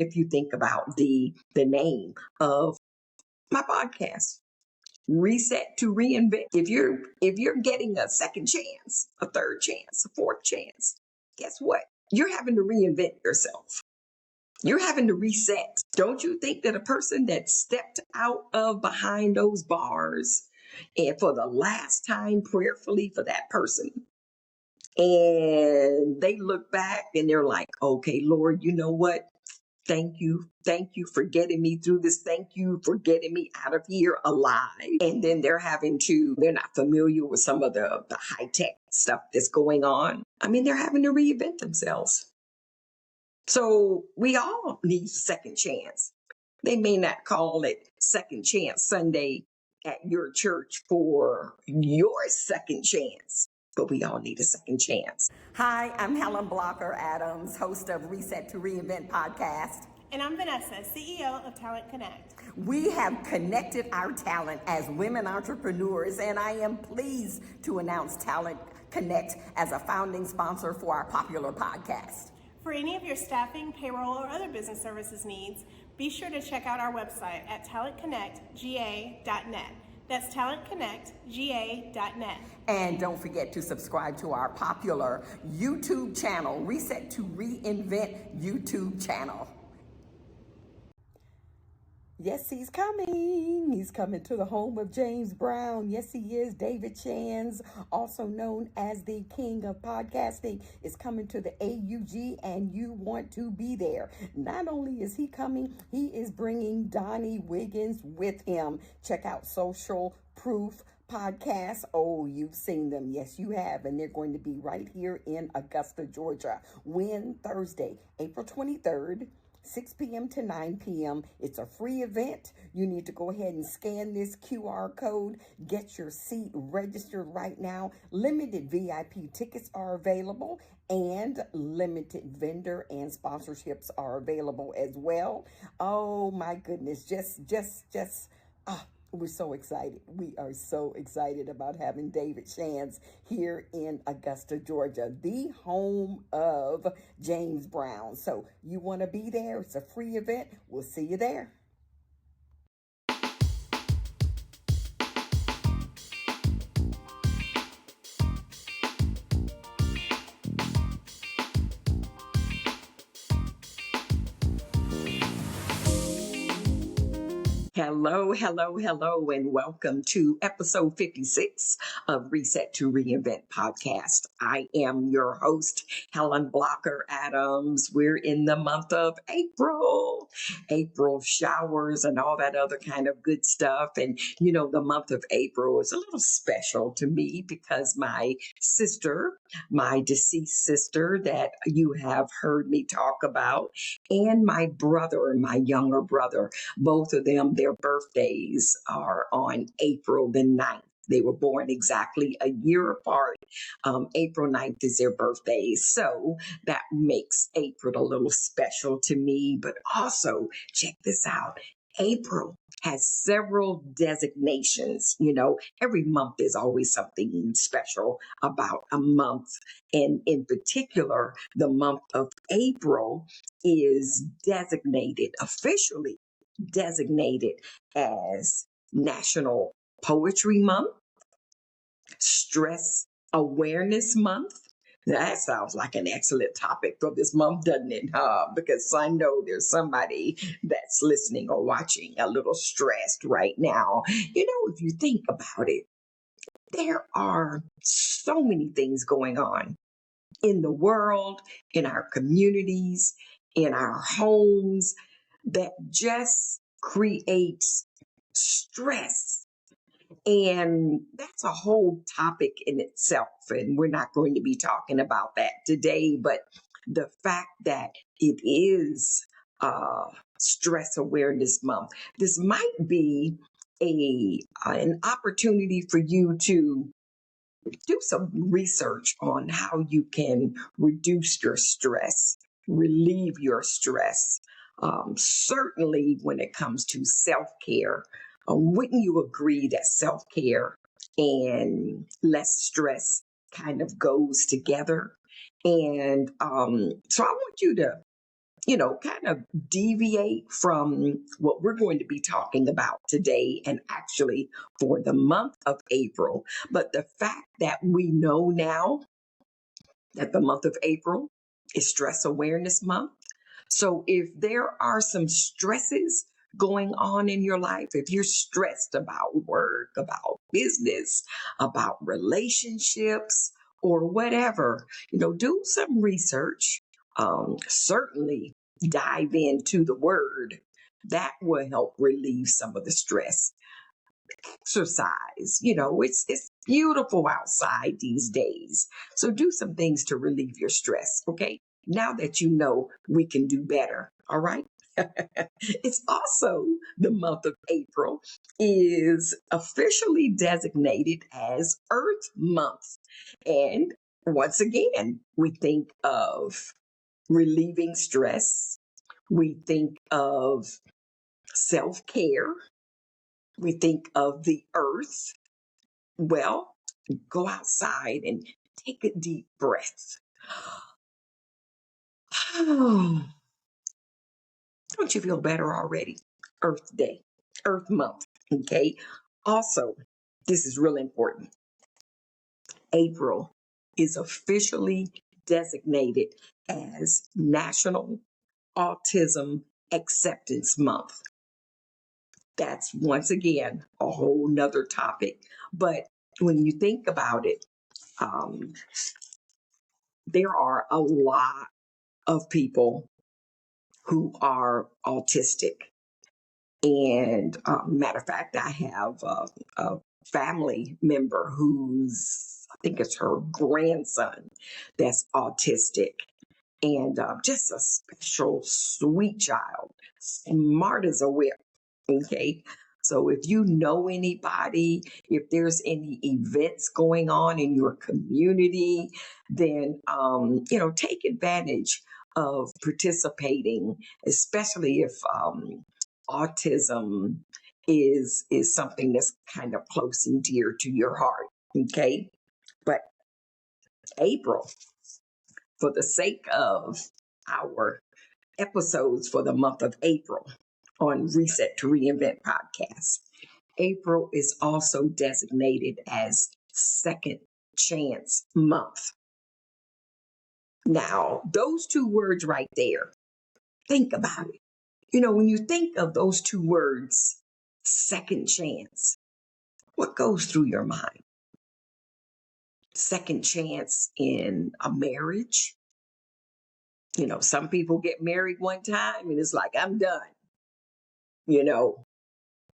if you think about the name of my podcast. Reset to reinvent. If you're getting a second chance, a third chance, a fourth chance, guess what? You're having to reinvent yourself. You're having to reset. Don't you think that a person that stepped out of behind those bars and for the last time prayerfully for that person, and they look back and they're like, okay, Lord, you know what? Thank you. Thank you for getting me through this. Thank you for getting me out of here alive. And then they're not familiar with some of the high tech stuff that's going on. I mean, they're having to reinvent themselves. So we all need second chance. They may not call it Second Chance Sunday at your church for your second chance, but we all need a second chance. Hi, I'm Helen Blocker Adams, host of Reset to Reinvent podcast. And I'm Vanessa, CEO of Talent Connect. We have connected our talent as women entrepreneurs, and I am pleased to announce Talent Connect as a founding sponsor for our popular podcast. For any of your staffing, payroll, or other business services needs, be sure to check out our website at talentconnectga.net. That's talentconnectga.net. And don't forget to subscribe to our popular YouTube channel, Reset to Reinvent YouTube channel. Yes, he's coming. He's coming to the home of James Brown. Yes, he is. David Shands, also known as the King of Podcasting, is coming to the AUG, and you want to be there. Not only is he coming, he is bringing Donnie Wiggins with him. Check out Social Proof Podcasts. Oh, you've seen them. Yes, you have. And they're going to be right here in Augusta, Georgia. When? Thursday, April 23rd. 6 p.m. to 9 p.m. It's a free event. You need to go ahead and scan this QR code. Get your seat registered right now. Limited VIP tickets are available, and limited vendor and sponsorships are available as well. Oh my goodness. We're so excited. We are so excited about having David Shands here in Augusta, Georgia, the home of James Brown. So you want to be there? It's a free event. We'll see you there. Hello, and welcome to episode 56 of Reset to Reinvent podcast. I am your host, Helen Blocker Adams. We're in the month of April showers and all that other kind of good stuff. And, you know, the month of April is a little special to me because my sister, my deceased sister that you have heard me talk about, and my brother, my younger brother, both of them, their birthdays are on April the 9th. They were born exactly a year apart. April 9th is their birthday. So that makes April a little special to me. But also, check this out. April has several designations. You know, every month is always something special about a month. And in particular, the month of April is officially designated as National Poetry Month, Stress Awareness Month. That sounds like an excellent topic for this month, doesn't it? Because I know there's somebody that's listening or watching a little stressed right now. You know, if you think about it, there are so many things going on in the world, in our communities, in our homes, that just creates stress. And that's a whole topic in itself. And we're not going to be talking about that today. But the fact that it is Stress Awareness Month, this might be an opportunity for you to do some research on how you can reduce your stress, relieve your stress. Certainly when it comes to self-care, wouldn't you agree that self-care and less stress kind of goes together? And so I want you to, kind of deviate from what we're going to be talking about today and actually for the month of April. But the fact that we know now that the month of April is Stress Awareness Month. So if there are some stresses going on in your life, if you're stressed about work, about business, about relationships, or whatever, do some research. Certainly dive into the word. That will help relieve some of the stress. Exercise, it's beautiful outside these days. So do some things to relieve your stress, okay? Now that you know we can do better, all right? It's also the month of April is officially designated as Earth Month. And once again, we think of relieving stress. We think of self-care. We think of the earth. Well, go outside and take a deep breath. Don't you feel better already? Earth Day, Earth Month, okay? Also, this is really important. April is officially designated as National Autism Acceptance Month. That's once again a whole nother topic. But when you think about it, um, there are a lot of people who are autistic. And matter of fact, I have a family member who's, I think it's her grandson that's autistic. And just a special, sweet child, smart as a whip. Okay. So if you know anybody, if there's any events going on in your community, then, take advantage of participating, especially if autism is something that's kind of close and dear to your heart. Okay. But April, for the sake of our episodes for the month of April on Reset to Reinvent podcast, April is also designated as Second Chance Month. Now, those two words right there, think about it. When you think of those two words, second chance, what goes through your mind? Second chance in a marriage. Some people get married one time and it's like, I'm done,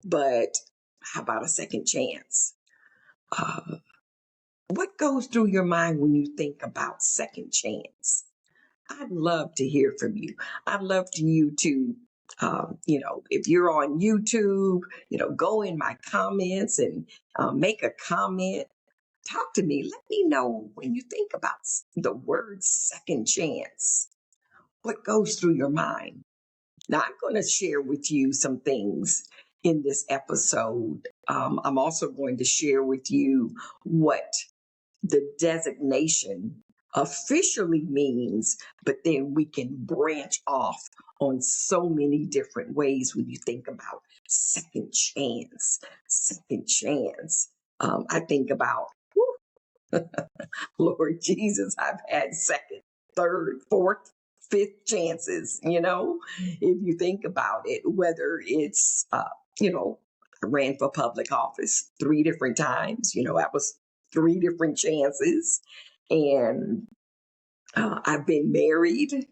but how about a second chance? What goes through your mind when you think about second chance? I'd love to hear from you. I'd love for you to, if you're on YouTube, go in my comments and make a comment. Talk to me. Let me know when you think about the word second chance. What goes through your mind? Now, I'm going to share with you some things in this episode. I'm also going to share with you what the designation officially means, but then we can branch off on so many different ways when you think about second chance. Second chance. I think about, Lord Jesus, I've had second, third, fourth, fifth chances, if you think about it, whether it's, I ran for public office 3 different times, that was 3 different chances. And I've been married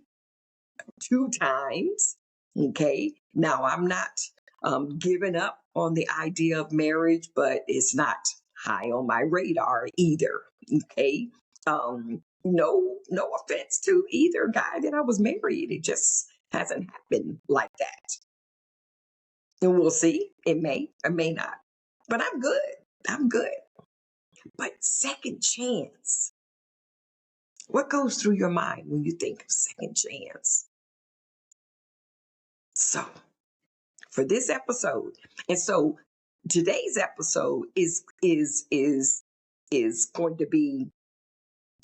2 times. Okay. Now I'm not giving up on the idea of marriage, but it's not high on my radar either. Okay. No offense to either guy that I was married. It just hasn't happened like that. And we'll see. It may or may not. But I'm good. I'm good. But second chance. What goes through your mind when you think of second chance? So, for this episode, and so today's episode is going to be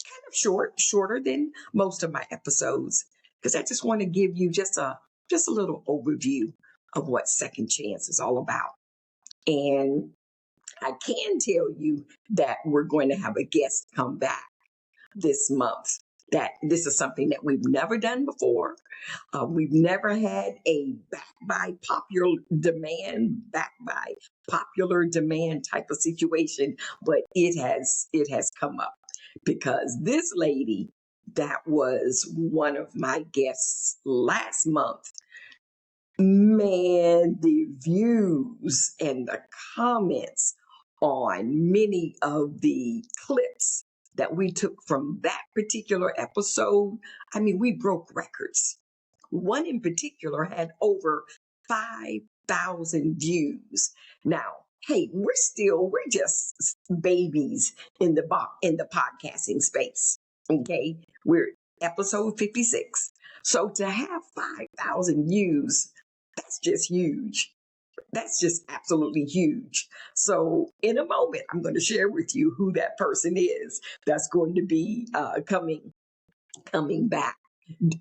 kind of shorter than most of my episodes, because I just want to give you just a little overview of what Second Chance is all about. And I can tell you that we're going to have a guest come back this month. That this is something that we've never done before. We've never had a back by popular demand type of situation, but it has come up because this lady that was one of my guests last month, man, the views and the comments on many of the clips that we took from that particular episode, I mean, we broke records. One in particular had over 5,000 views. Now, hey, we're just babies in the podcasting space. Okay, we're episode 56. So to have 5,000 views, that's just huge. That's just absolutely huge. So in a moment, I'm going to share with you who that person is that's going to be coming back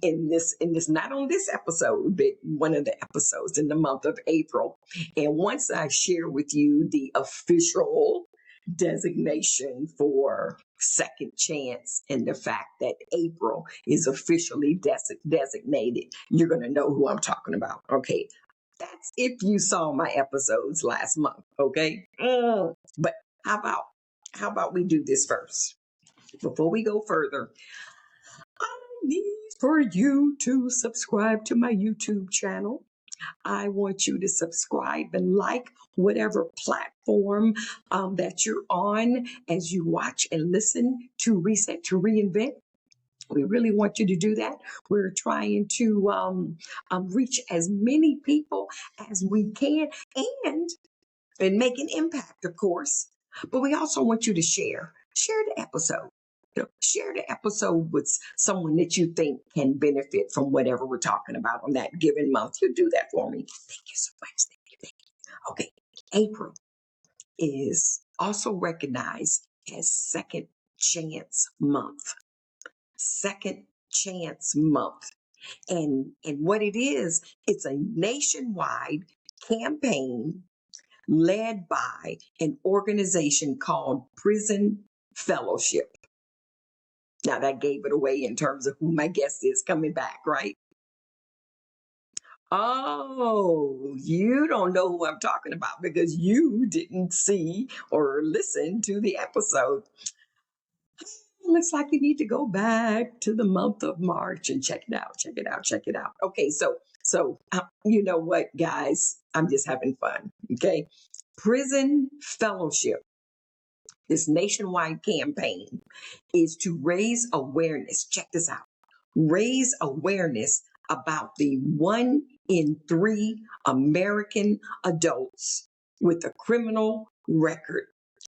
in this not on this episode, but one of the episodes in the month of April. And once I share with you the official designation for Second Chance and the fact that April is officially designated, you're going to know who I'm talking about. Okay. That's if you saw my episodes last month. Okay. But how about we do this first? Before we go further, I need for you to subscribe to my YouTube channel. I want you to subscribe and like whatever platform that you're on as you watch and listen to Reset to Reinvent. We really want you to do that. We're trying to reach as many people as we can and make an impact, of course. But we also want you to share the episode. Share the episode with someone that you think can benefit from whatever we're talking about on that given month. You do that for me. Thank you so much. Thank you. Okay. April is also recognized as Second Chance Month. Second Chance Month. And what it is, it's a nationwide campaign led by an organization called Prison Fellowship. Now that gave it away in terms of who my guest is coming back, right? Oh, you don't know who I'm talking about because you didn't see or listen to the episode. Looks like you need to go back to the month of March and check it out. Okay, so you know what, guys? I'm just having fun. Okay, Prison Fellowship. This nationwide campaign is to raise awareness. Check this out. Raise awareness about the 1 in 3 American adults with a criminal record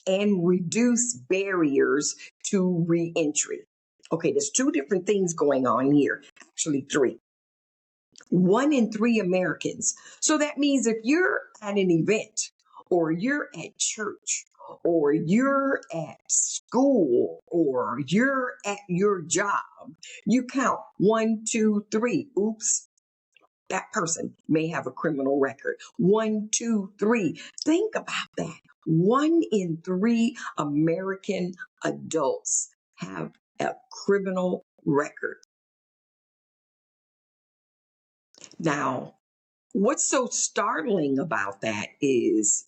and reduce barriers to reentry. Okay, there's 2 different things going on here. Actually, 3. 1 in 3 Americans. So that means if you're at an event or you're at church or you're at school or you're at your job, you count 1, 2, 3. Oops. That person may have a criminal record. 1, 2, 3. Think about that. 1 in 3 American adults have a criminal record. Now, what's so startling about that is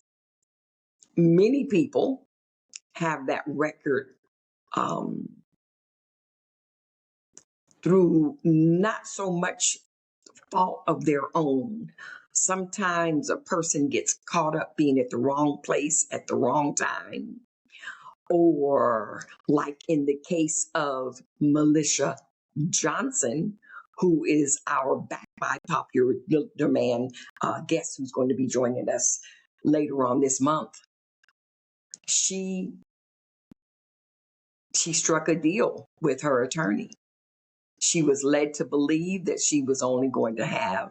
many people have that record through not so much fault of their own. Sometimes a person gets caught up being at the wrong place at the wrong time. Or like in the case of Melissa Johnson, who is our back by popular demand guest who's going to be joining us later on this month. She struck a deal with her attorney. She was led to believe that she was only going to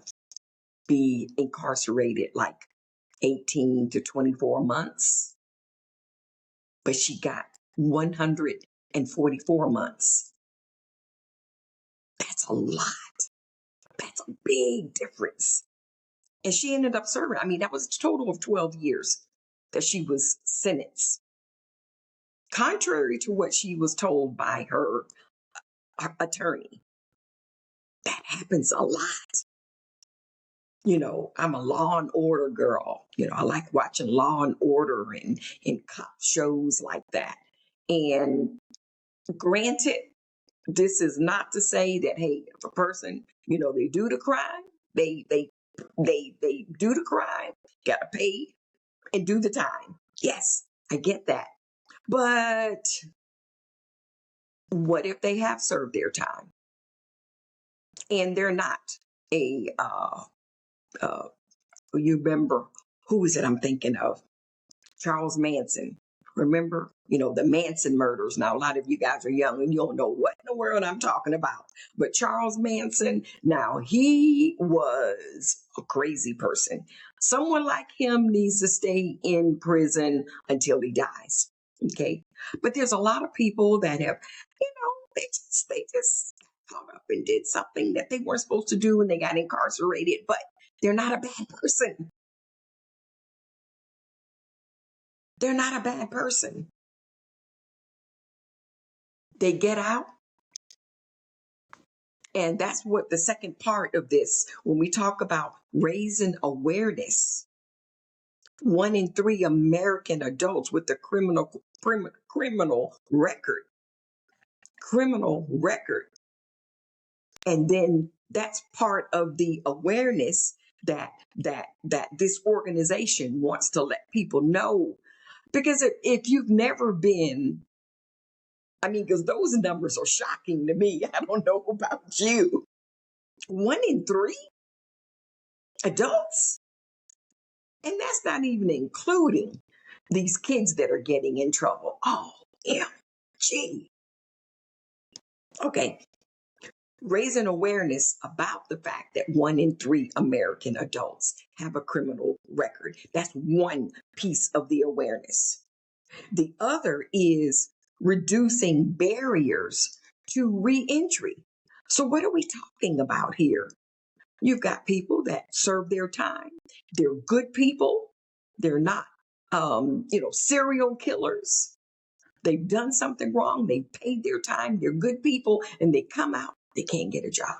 be incarcerated like 18 to 24 months, but she got 144 months. That's a lot. That's a big difference. And she ended up serving. I mean, that was a total of 12 years that she was sentenced. Contrary to what she was told by her attorney, that happens a lot. I'm a Law and Order girl. I like watching Law and Order and cop shows like that. And granted, this is not to say that, hey, if a person, they do the crime, they do the crime, gotta pay and do the time. Yes, I get that. But what if they have served their time and they're not a you remember, who is it I'm thinking of? Charles Manson. Remember, the Manson murders. Now, a lot of you guys are young and you don't know what in the world I'm talking about. But Charles Manson, now he was a crazy person. Someone like him needs to stay in prison until he dies. Okay. But there's a lot of people that have, they just caught up and did something that they weren't supposed to do and they got incarcerated, but they're not a bad person. They're not a bad person. They get out. And that's what the second part of this, when we talk about raising awareness, 1 in 3 American adults with a criminal record. And then that's part of the awareness that this organization wants to let people know. Because if you've never been, because those numbers are shocking to me. I don't know about you. 1 in 3 adults. And that's not even including these kids that are getting in trouble. OMG. Okay. Raising awareness about the fact that 1 in 3 American adults have a criminal record. That's one piece of the awareness. The other is reducing barriers to reentry. So what are we talking about here? You've got people that serve their time. They're good people. They're not, serial killers. They've done something wrong. They've paid their time. They're good people. And they come out, they can't get a job.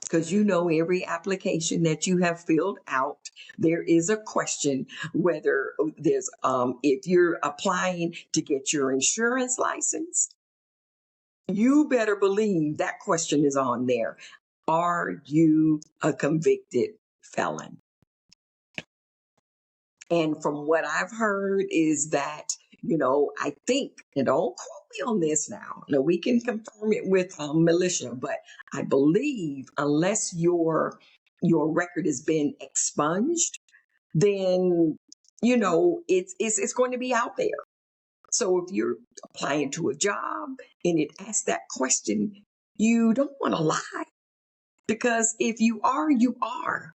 Because every application that you have filled out, there is a question whether there's, if you're applying to get your insurance license, you better believe that question is on there. Are you a convicted felon? And from what I've heard is that, I think, and don't quote me on this now. We can confirm it with militia, but I believe unless your record has been expunged, then, it's going to be out there. So if you're applying to a job and it asks that question, you don't want to lie. Because if you are, you are.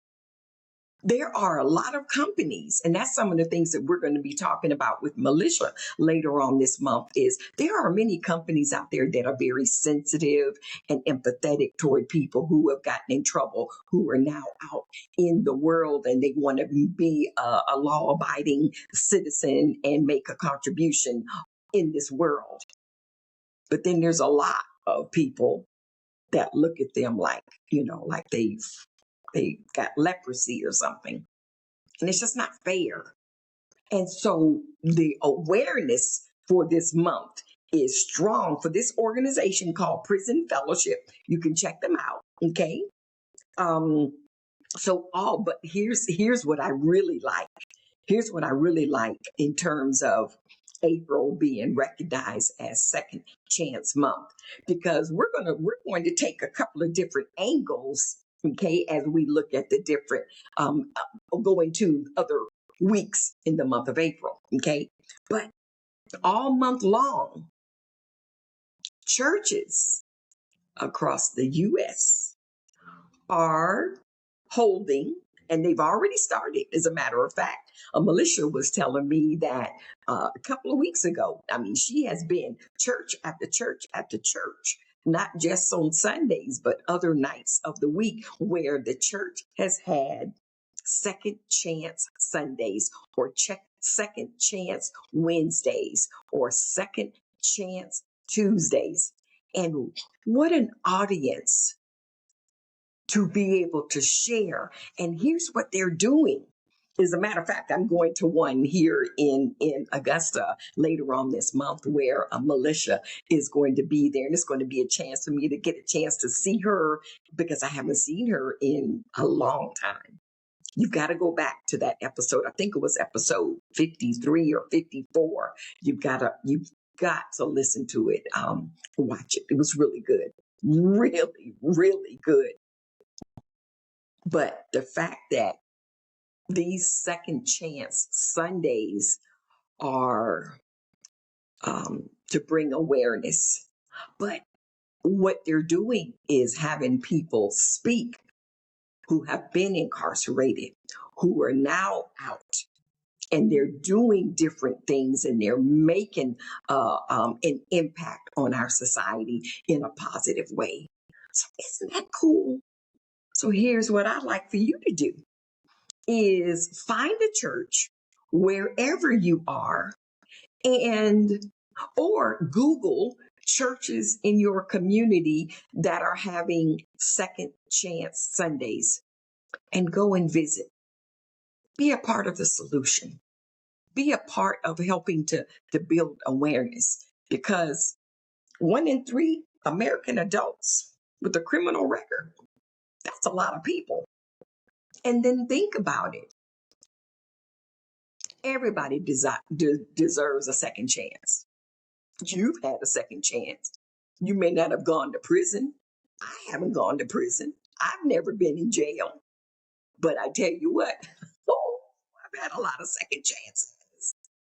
There are a lot of companies, and that's some of the things that we're going to be talking about with militia later on this month, is there are many companies out there that are very sensitive and empathetic toward people who have gotten in trouble, who are now out in the world and they want to be a law-abiding citizen and make a contribution in this world. But then there's a lot of people that look at them like, like they got leprosy or something. And it's just not fair. And so the awareness for this month is strong for this organization called Prison Fellowship. You can check them out. Okay. But here's what I really like. Here's what I really like in terms of April being recognized as Second Chance Month, because we're going to take a couple of different angles, okay, as we look at the different going to other weeks in the month of April, okay. But all month long, churches across the U.S. are holding, and they've already started, as a matter of fact. Militia was telling me that a couple of weeks ago, she has been church after church after church not just on Sundays, but other nights of the week where the church has had second chance Sundays or second chance Wednesdays or second chance Tuesdays. And what an audience to be able to share. And here's what they're doing. As a matter of fact, I'm going to one here in Augusta later on this month where Militia is going to be there. And it's going to be a chance for me to get a chance to see her because I haven't seen her in a long time. You've got to go back to that episode. I think it was episode 53 or 54. You've got to listen to it. Watch it. It was really good. Really, really good. But the fact that these second chance Sundays are to bring awareness. But what they're doing is having people speak who have been incarcerated, who are now out, and they're doing different things and they're making an impact on our society in a positive way. So isn't that cool? So here's what I'd like for you to do is find a church wherever you are or Google churches in your community that are having second chance Sundays and go and visit. Be a part of the solution. Be a part of helping to build awareness, because 1 in 3 American adults with a criminal record, that's a lot of people. And then think about it. Everybody deserves a second chance. You've had a second chance. You may not have gone to prison. I haven't gone to prison. I've never been in jail. But I tell you what, I've had a lot of second chances.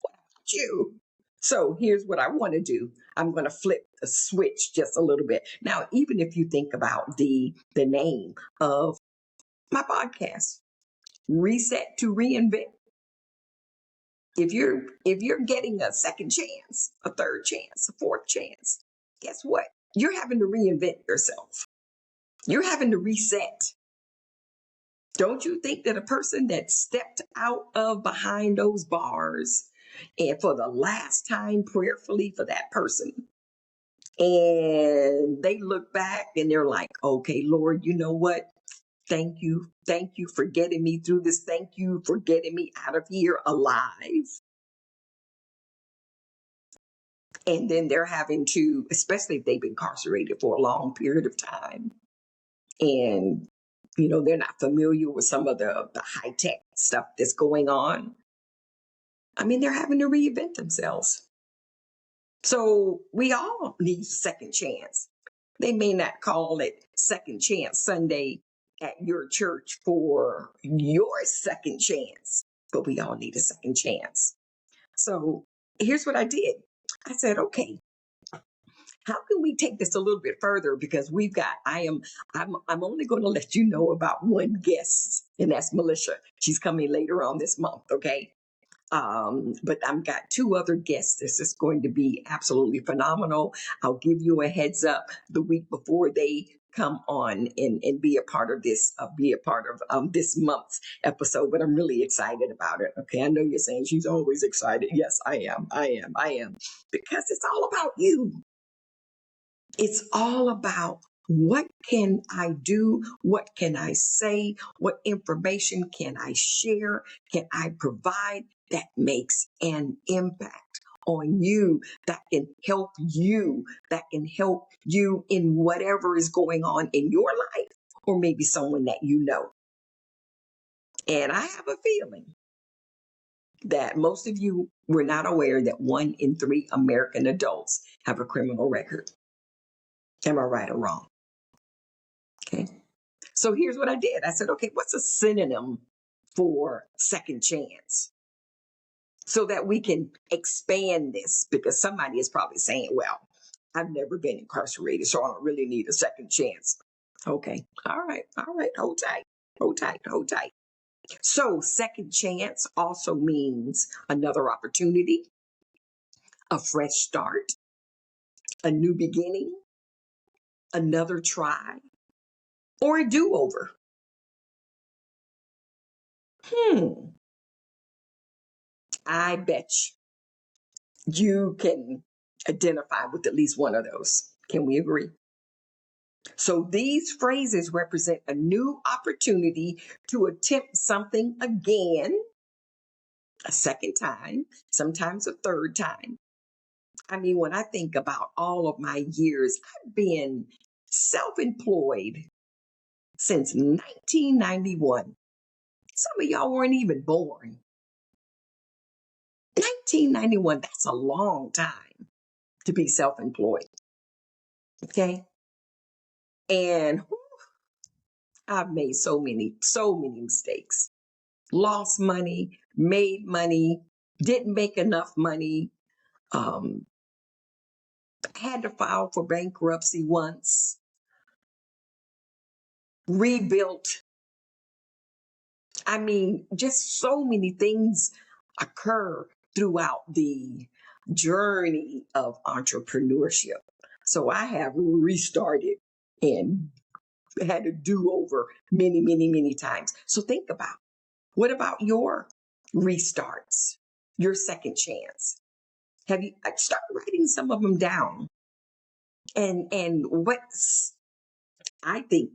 What about you? So here's what I want to do. I'm going to flip the switch just a little bit. Now, even if you think about the name of my podcast, Reset to Reinvent. If you're getting a second chance, a third chance, a fourth chance, guess what? You're having to reinvent yourself. You're having to reset. Don't you think that a person that stepped out of behind those bars, and for the last time, prayerfully for that person, and they look back and they're like, okay, Lord, you know what? Thank you. Thank you for getting me through this. Thank you for getting me out of here alive. And then they're having to, especially if they've been incarcerated for a long period of time, and they're not familiar with some of the high-tech stuff that's going on. I mean, they're having to reinvent themselves. So we all need a second chance. They may not call it Second Chance Sunday at your church for your second chance, but we all need a second chance. So here's what I did. I said, okay, how can we take this a little bit further? Because I'm only going to let you know about one guest, and that's Militia. She's coming later on this month, okay? But I've got 2 other guests. This is going to be absolutely phenomenal. I'll give you a heads up the week before they come on and be a part of this, this month's episode. But I'm really excited about it. Okay, I know you're saying she's always excited. Yes, I am, because it's all about you. It's all about what can I do? What can I say? What information can I share? Can I provide that makes an impact on you, that can help you, in whatever is going on in your life, or maybe someone that you know. And I have a feeling that most of you were not aware that 1 in 3 American adults have a criminal record. Am I right or wrong? Okay. So here's what I did. I said, okay, what's a synonym for second chance? So that we can expand this, because somebody is probably saying, well, I've never been incarcerated, so I don't really need a second chance. Okay. All right. Hold tight. So second chance also means another opportunity, a fresh start, a new beginning, another try, or a do-over? I bet you can identify with at least one of those. Can we agree? So these phrases represent a new opportunity to attempt something again, a second time, sometimes a third time. I mean, when I think about all of my years, I've been self-employed since 1991. Some of y'all weren't even born. 1991, that's a long time to be self-employed. Okay. And I've made so many mistakes. Lost money, made money, didn't make enough money, um, had to file for bankruptcy once, rebuilt. I mean, just so many things occur throughout the journey of entrepreneurship. So I have restarted and had to do over many times. So think about, what about your restarts, your second chance? Have you start writing some of them down? And what's I think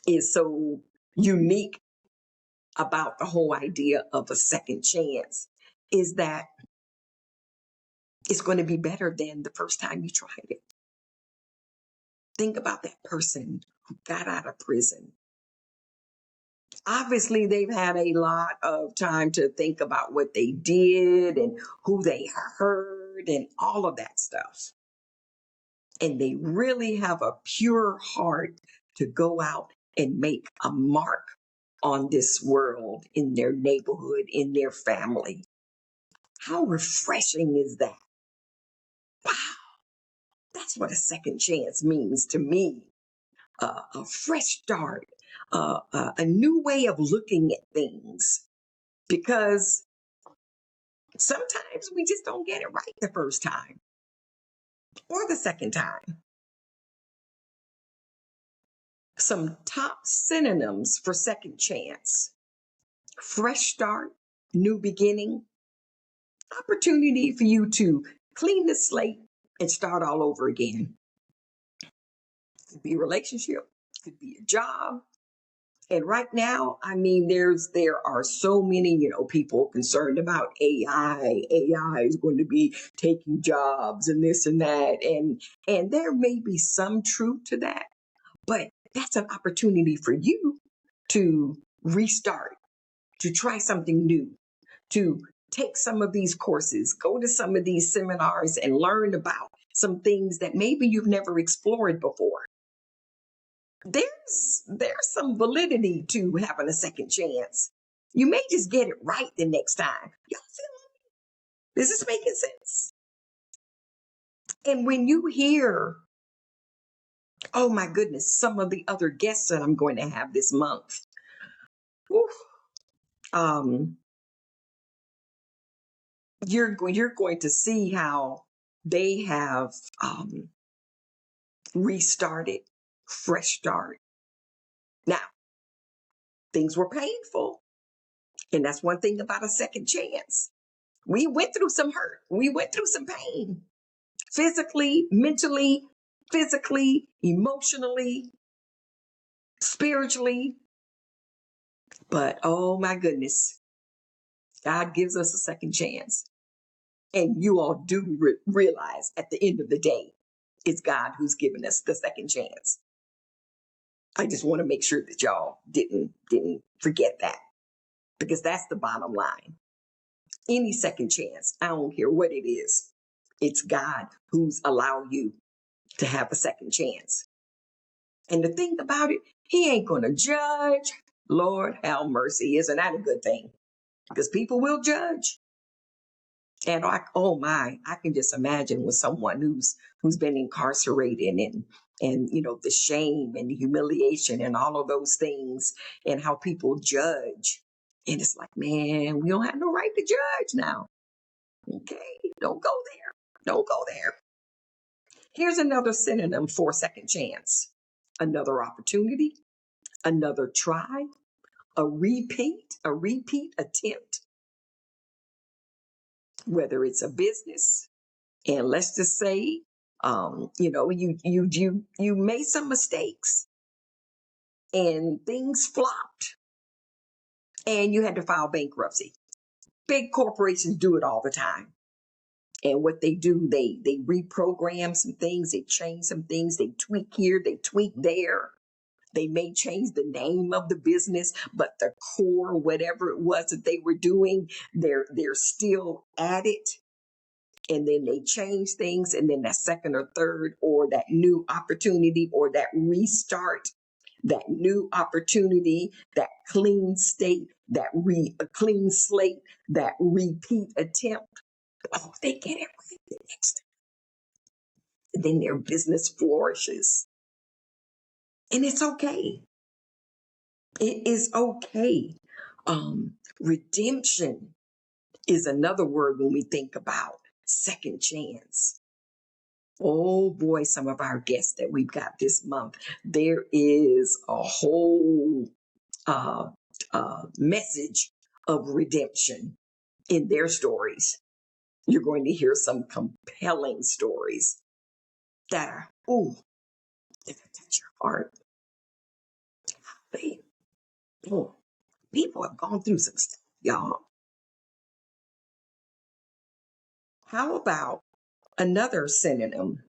is so unique about the whole idea of a second chance is that it's going to be better than the first time you tried it. Think about that person who got out of prison. Obviously, they've had a lot of time to think about what they did and who they hurt and all of that stuff. And they really have a pure heart to go out and make a mark on this world, in their neighborhood, in their family. How refreshing is that? Wow, that's what a second chance means to me. A fresh start, a new way of looking at things. Because sometimes we just don't get it right the first time or the second time. Some top synonyms for second chance: fresh start, new beginning, opportunity for you to clean the slate and start all over again. Could be a relationship, could be a job. And right now, I mean, there are so many, people concerned about AI. AI is going to be taking jobs and this and that. And there may be some truth to that, but that's an opportunity for you to restart, to try something new, to take some of these courses, go to some of these seminars and learn about some things that maybe you've never explored before. There's some validity to having a second chance. You may just get it right the next time. Y'all feel me? Is this making sense? And when you hear, oh my goodness, some of the other guests that I'm going to have this month, whew, you're going to see how they have restarted, fresh start. Now, things were painful, and that's one thing about a second chance. We went through some hurt. We went through some pain, physically, mentally, emotionally, spiritually. But oh my goodness, God gives us a second chance. And you all do realize at the end of the day, it's God who's given us the second chance. I just want to make sure that y'all didn't forget that, because that's the bottom line. Any second chance, I don't care what it is, it's God who's allowed you to have a second chance. And the thing about it, he ain't going to judge. Lord have mercy. Isn't that a good thing? Because people will judge. And I can just imagine with someone who's been incarcerated and the shame and the humiliation and all of those things and how people judge. And it's like, man, we don't have no right to judge now. Okay, don't go there. Don't go there. Here's another synonym for second chance: another opportunity, another try, a repeat attempt, whether it's a business. And let's just say, you made some mistakes and things flopped and you had to file bankruptcy. Big corporations do it all the time. And what they do, they reprogram some things, they change some things, they tweak here, they tweak there. They may change the name of the business, but the core, whatever it was that they were doing, they're still at it. And then they change things, and then that second or third, or that new opportunity, or that restart, that new opportunity, that clean state, that clean slate, that repeat attempt. Oh, they get it right the next time. And then their business flourishes. And it's okay. It is okay. Redemption is another word when we think about second chance. Oh boy, some of our guests that we've got this month, there is a whole message of redemption in their stories. You're going to hear some compelling stories that are, that touch your heart. People have gone through some stuff, y'all. How about another synonym?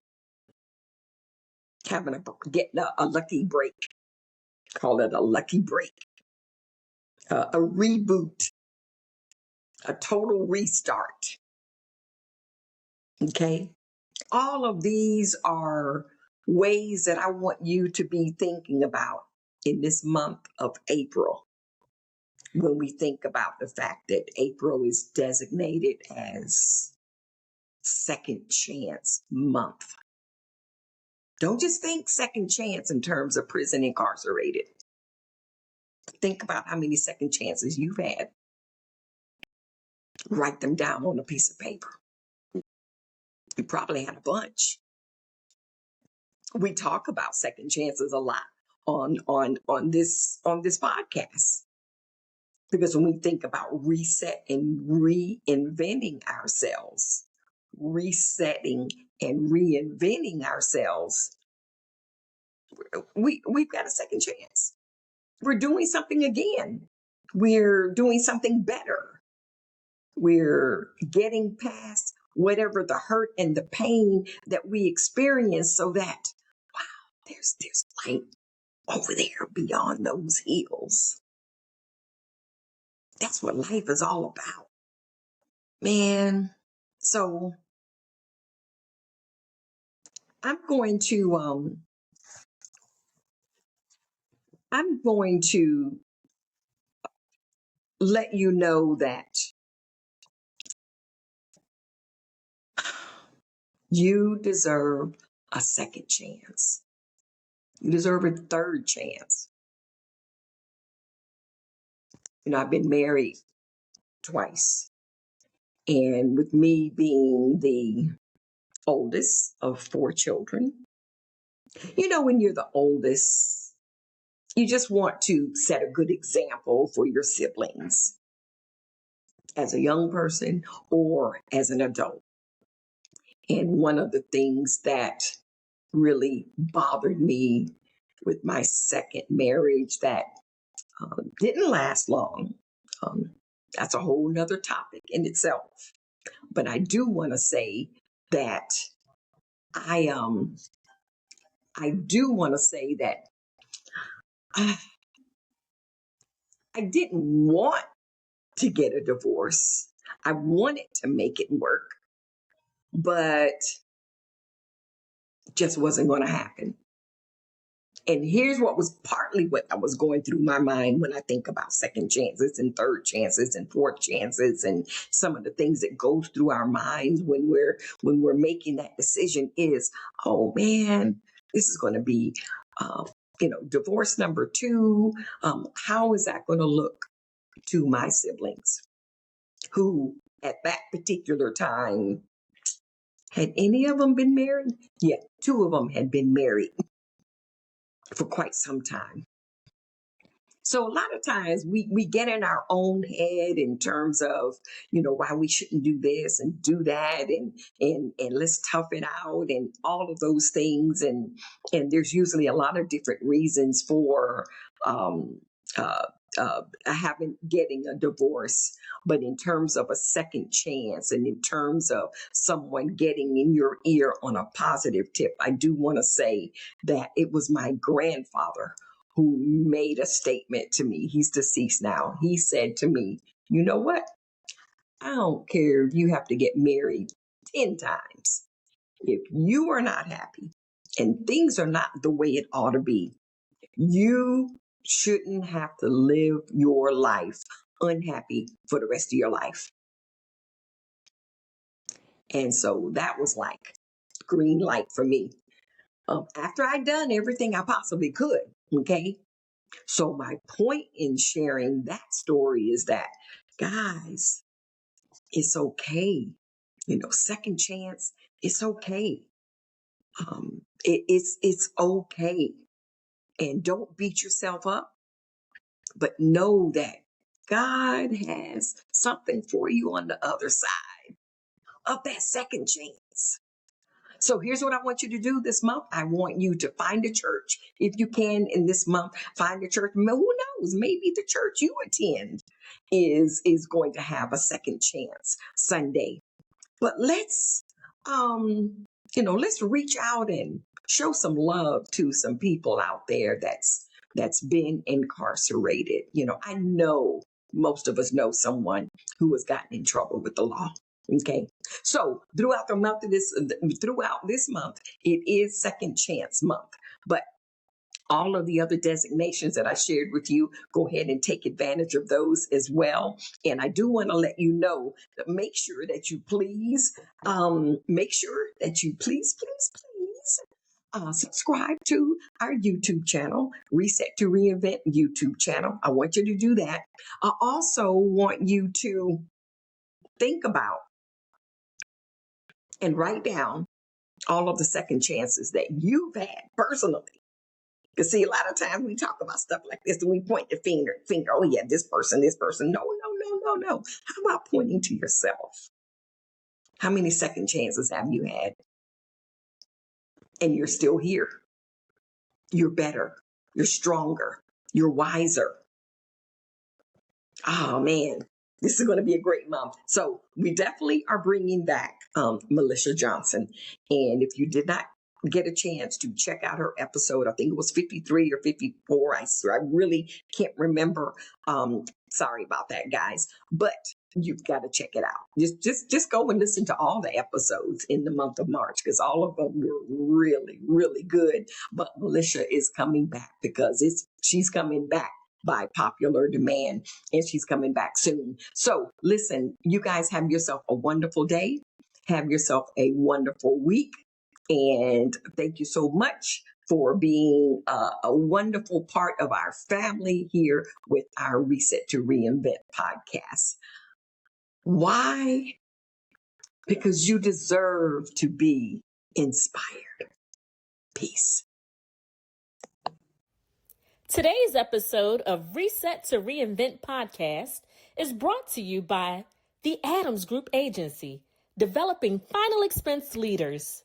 Getting a lucky break. Call it a lucky break. A reboot. A total restart. Okay? All of these are ways that I want you to be thinking about in this month of April. When we think about the fact that April is designated as Second Chance Month. Don't just think second chance in terms of prison incarcerated. Think about how many second chances you've had. Write them down on a piece of paper. You probably had a bunch. We talk about second chances a lot on this podcast. Because when we think about reset and reinventing ourselves, resetting and reinventing ourselves, we've got a second chance. We're doing something again. We're doing something better. We're getting past whatever the hurt and the pain that we experience, so that, wow, there's light over there beyond those hills. That's what life is all about, man. So I'm going to let you know that you deserve a second chance. You deserve a third chance. I've been married twice. And with me being the oldest of 4 children, when you're the oldest, you just want to set a good example for your siblings as a young person or as an adult. And one of the things that really bothered me with my second marriage that didn't last long, that's a whole nother topic in itself. But I do want to say that I do want to say that I didn't want to get a divorce. I wanted to make it work, but it just wasn't going to happen. And here's what I was going through my mind when I think about second chances and third chances and fourth chances, and some of the things that goes through our minds when we're making that decision is, oh man, this is going to be, divorce number 2. How is that going to look to my siblings, who at that particular time Had any of them been married? Yeah, two of them had been married for quite some time. So a lot of times we get in our own head in terms of, why we shouldn't do this and do that and let's tough it out and all of those things. And there's usually a lot of different reasons for um, getting a divorce. But in terms of a second chance and in terms of someone getting in your ear on a positive tip, I do want to say that it was my grandfather who made a statement to me. He's deceased now. He said to me, you know what? I don't care if you have to get married 10 times. If you are not happy and things are not the way it ought to be, you shouldn't have to live your life unhappy for the rest of your life. And so that was like green light for me. After I'd done everything I possibly could, okay? So my point in sharing that story is that, guys, it's okay. Second chance, it's okay. It's okay. And don't beat yourself up, but know that God has something for you on the other side of that second chance. So here's what I want you to do this month. I want you to find a church. If you can in this month, find a church. Who knows? Maybe the church you attend is going to have a second chance Sunday. But let's reach out and show some love to some people out there that's been incarcerated. I know most of us know someone who has gotten in trouble with the law. Okay. So throughout this month, it is Second Chance Month. But all of the other designations that I shared with you, go ahead and take advantage of those as well. And I do want to let you know that make sure that you please subscribe to our YouTube channel, Reset to Reinvent YouTube channel. I want you to do that. I also want you to think about and write down all of the second chances that you've had personally. Because see, a lot of times we talk about stuff like this and we point the finger, oh yeah, this person. No. How about pointing to yourself? How many second chances have you had? And you're still here. You're better. You're stronger. You're wiser. Oh man, this is going to be a great month. So we definitely are bringing back Melissa Johnson. And if you did not get a chance to check out her episode, I think it was 53 or 54. I really can't remember. Sorry about that, guys. But you've got to check it out. Just go and listen to all the episodes in the month of March because all of them were really, really good. But Melissa is coming back because she's coming back by popular demand, and she's coming back soon. So listen, you guys have yourself a wonderful day. Have yourself a wonderful week. And thank you so much for being a wonderful part of our family here with our Reset to Reinvent podcast. Why? Because you deserve to be inspired. Peace. Today's episode of Reset to Reinvent podcast is brought to you by the Adams Group Agency, developing final expense leaders.